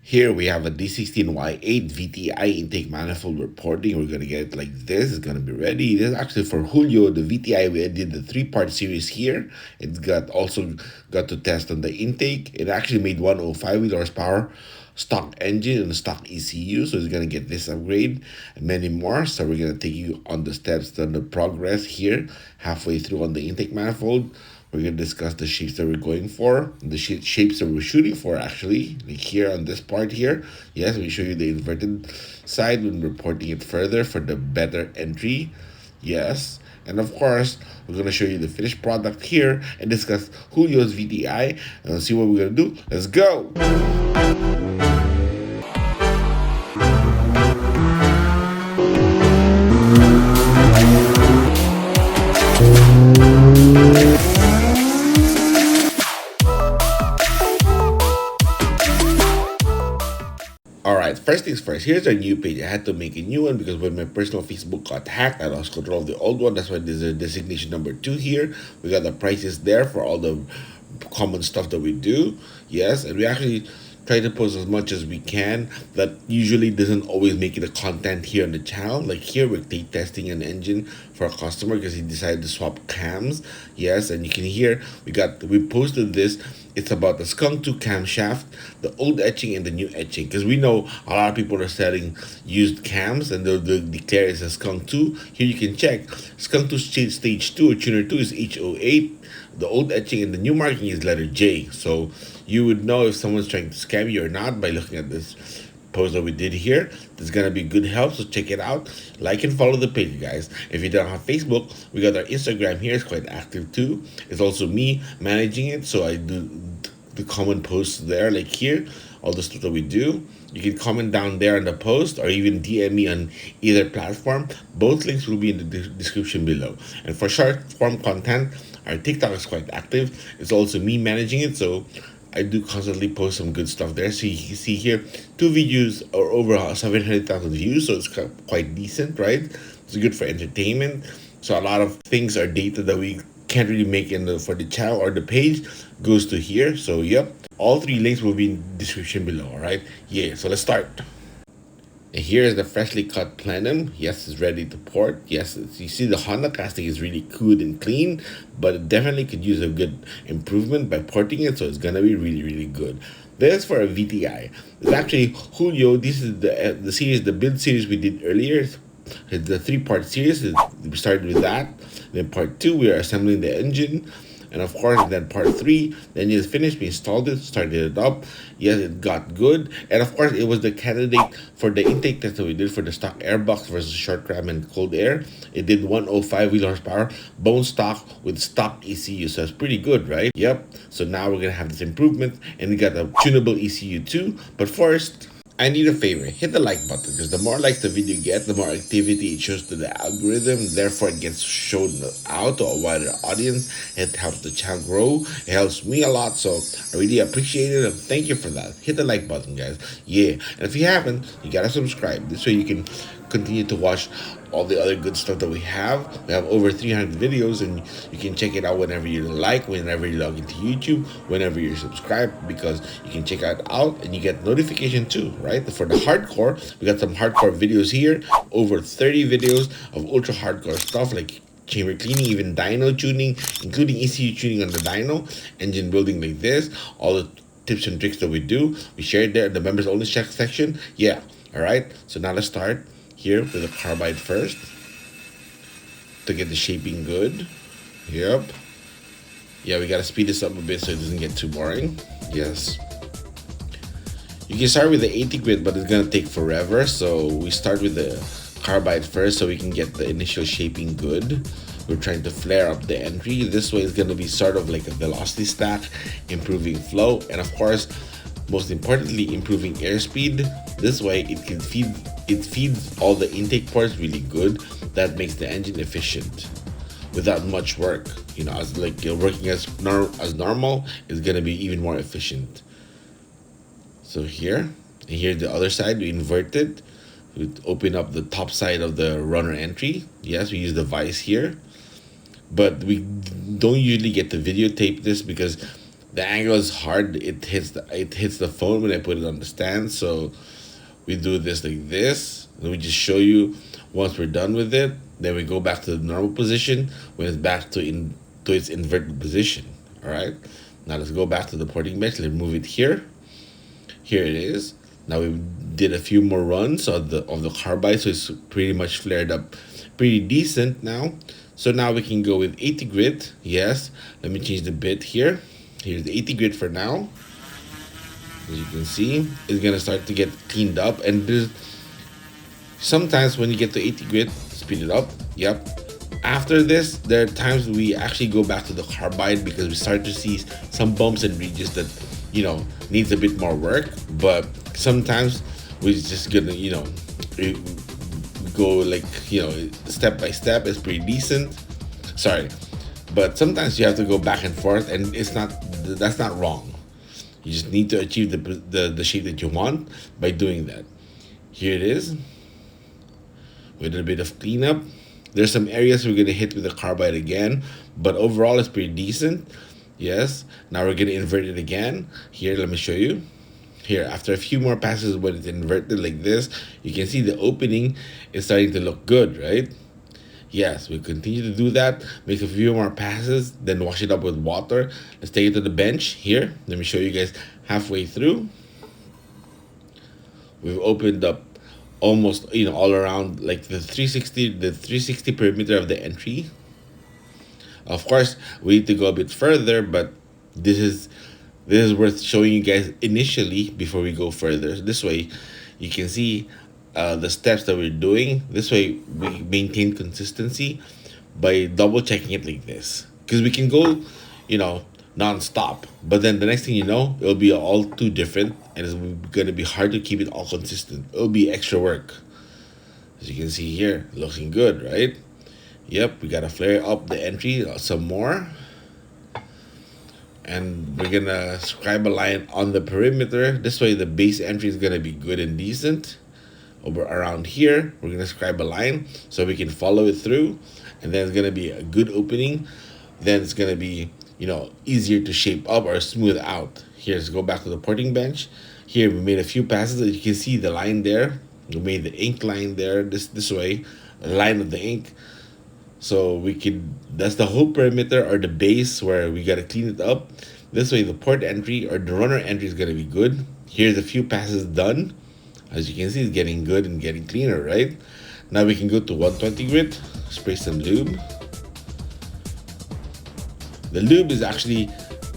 Here we have a D16y8 VTi intake manifold reporting. We're going to get it like this. It's going to be ready. This is actually for Julio, the VTi. We did the 3-part series here. It's also got to test on the intake. It actually made 105 wheel horsepower stock engine and stock ECU. So it's going to get this upgrade and many more. So we're going to take you on the steps and the progress here halfway through on the intake manifold. We're going to discuss the shapes that we're going for, the shapes that we're shooting for, actually, like here on this part here. Yes, we show you the inverted side when reporting it further for the better entry. Yes. And of course, we're going to show you the finished product here and discuss Julio's VTi and see what we're going to do. Let's go. Alright, first things first, here's our new page. I had to make a new one because when my personal Facebook got hacked, I lost control of the old one. That's why there's a designation number 2 here. We got the prices there for all the common stuff that we do. Yes, and we actually try to post as much as we can. That usually doesn't always make it a content here on the channel. Like here, we're testing an engine for a customer because he decided to swap cams. Yes, and you can hear we posted this. It's about the Skunk 2 camshaft, the old etching and the new etching. Because we know a lot of people are selling used cams and they'll declare it's a Skunk 2. Here you can check. Skunk 2 stage 2 or tuner 2 is H08. The old etching and the new marking is letter J. So you would know if someone's trying to scam you or not by looking at this post that we did here. There's gonna be good help, so check it out. Like and follow the page, guys. If you don't have Facebook, we got our Instagram here. It's quite active too. It's also me managing it, so I do the common posts there, like here, all the stuff that we do. You can comment down there on the post or even DM me on either platform. Both links will be in the description below. And for short form content, our TikTok is quite active. It's also me managing it, so I do constantly post some good stuff there. So you can see here, 2 videos or over 700,000 views, so it's quite decent, right? It's good for entertainment. So a lot of things are data that we can't really make for the channel or the page goes to here. So yep, all 3 links will be in the description below. All right, yeah, so let's start. And here is the freshly cut plenum. Yes, it's ready to port. Yes, you see the Honda casting is really good and clean, but it definitely could use a good improvement by porting it, so it's gonna be really, really good. This is for a VTi. It's actually Julio. This is the series, the build series we did earlier. It's the 3-part series. We started with that. Then part 2, we are assembling the engine. And of course, then part 3, the engine is finished. We installed it, started it up. Yes, it got good. And of course, it was the candidate for the intake test that we did for the stock airbox versus short ram and cold air. It did 105 wheel horsepower, bone stock with stock ECU. So it's pretty good, right? Yep. So now we're going to have this improvement. And we got a tunable ECU too. But first, I need a favor. Hit the like button because the more likes the video get, the more activity it shows to the algorithm. Therefore, it gets shown out to a wider audience. It helps the channel grow. It helps me a lot. So I really appreciate it and thank you for that. Hit the like button, guys. Yeah. And if you haven't, you gotta subscribe. This way you can continue to watch all the other good stuff that we have. We have over 300 videos and you can check it out whenever you like, whenever you log into YouTube, whenever you're subscribed, because you can check it out and you get notification too, right? For the hardcore, we got some hardcore videos here, over 30 videos of ultra hardcore stuff like chamber cleaning, even dyno tuning, including ECU tuning on the dyno, engine building like this, all the tips and tricks that we do. We share it there in the members only section. Yeah, all right. So now let's start here with the carbide first to get the shaping good. Yep. Yeah, we gotta speed this up a bit so it doesn't get too boring. Yes. You can start with the 80 grit, but it's gonna take forever. So we start with the carbide first so we can get the initial shaping good. We're trying to flare up the entry. This way it's gonna be sort of like a velocity stack, improving flow, and of course, most importantly, improving airspeed. This way it feeds all the intake ports really good. That makes the engine efficient without much work. You know, as like you're working as normal, it's gonna be even more efficient. So here, and here the other side, we invert it. We open up the top side of the runner entry. Yes, we use the vise here, but we don't usually get to videotape this because The angle is hard. It hits the phone when I put it on the stand. So we do this like this. And we just show you once we're done with it. Then we go back to the normal position when it's back to its inverted position. All right. Now let's go back to the porting bench. Let's move it here. Here it is. Now we did a few more runs of the carbide, so it's pretty much flared up pretty decent now. So now we can go with 80 grit. Yes. Let me change the bit here. Here's the 80 grit for now. As you can see, it's gonna start to get cleaned up, and there's sometimes when you get to 80 grit, speed it up. Yep. After this, there are times we actually go back to the carbide because we start to see some bumps and ridges that, needs a bit more work. But sometimes we're just gonna, go like, step by step. It's pretty decent. Sorry. But sometimes you have to go back and forth, and that's not wrong. You just need to achieve the shape that you want by doing that. Here it is. With a bit of cleanup. There's some areas we're gonna hit with the carbide again, but overall it's pretty decent. Yes. Now we're gonna invert it again. Here, let me show you. Here, after a few more passes when it's inverted like this, you can see the opening is starting to look good, right? Yes, we continue to do that. Make a few more passes, then wash it up with water. Let's take it to the bench. Here, let me show you guys halfway through. We've opened up almost, all around like the 360 perimeter of the entry. Of course, we need to go a bit further, but this is worth showing you guys initially before we go further. This way, you can see the steps that we're doing. This way, we maintain consistency by double checking it like this. Because we can go, non-stop. But then the next thing you know, it'll be all too different, and it's going to be hard to keep it all consistent. It'll be extra work. As you can see here, looking good, right? Yep, we got to flare up the entry some more. And we're going to scribe a line on the perimeter. This way, the base entry is going to be good and decent. Over around here, we're going to scribe a line so we can follow it through. And then it's going to be a good opening. Then it's going to be, easier to shape up or smooth out. Here, let's go back to the porting bench. Here, we made a few passes. You can see the line there. We made the ink line there this way, the line of the ink. So that's the whole perimeter or the base where we got to clean it up. This way, the port entry or the runner entry is going to be good. Here's a few passes done. As you can see, it's getting good and getting cleaner, right? Now we can go to 120 grit, spray some lube. The lube is actually,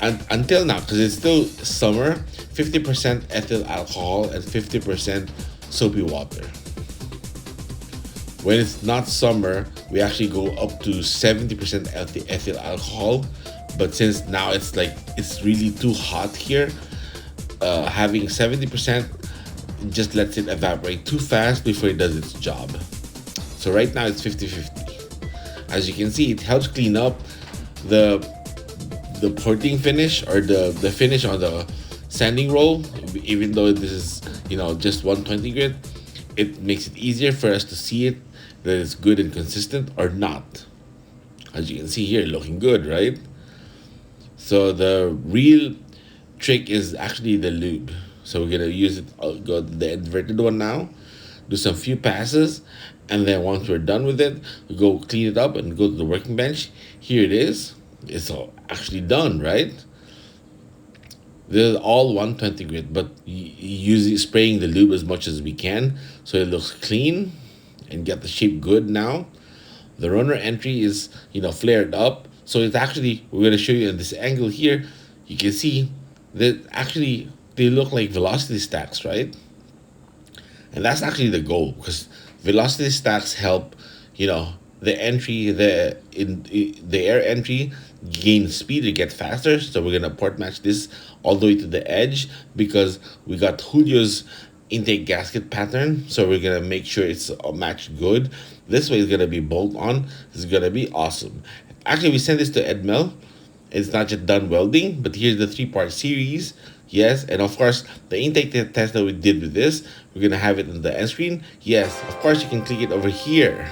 until now, because it's still summer, 50% ethyl alcohol and 50% soapy water. When it's not summer, we actually go up to 70% ethyl alcohol. But since now it's really too hot here, having 70% just lets it evaporate too fast before it does its job. So right now it's 50-50. As you can see, it helps clean up the porting finish or the finish on the sanding roll. Even though this is just 120 grit, it makes it easier for us to see it that it's good and consistent or not. As you can see here, looking good, right? So the real trick is actually the lube. So we're gonna use it. I'll go to the inverted one now, do some few passes, and then once we're done with it, we go clean it up and go to the working bench. Here it is. It's all actually done, right? They're all 120 grit, but using spraying the lube as much as we can so it looks clean and get the shape good now. The runner entry is flared up, so it's actually, we're going to show you in this angle here. You can see that actually they look like velocity stacks, right? And that's actually the goal, because velocity stacks help the entry, the air entry gain speed to get faster. So we're gonna port match this all the way to the edge because we got Julio's intake gasket pattern. So we're gonna make sure it's matched good. This way is gonna be bolt on. This is gonna be awesome. Actually, we sent this to Edmel. It's not just done welding, but here's the 3-part series. Yes, and of course, the intake test that we did with this, we're gonna have it on the end screen. Yes, of course, you can click it over here.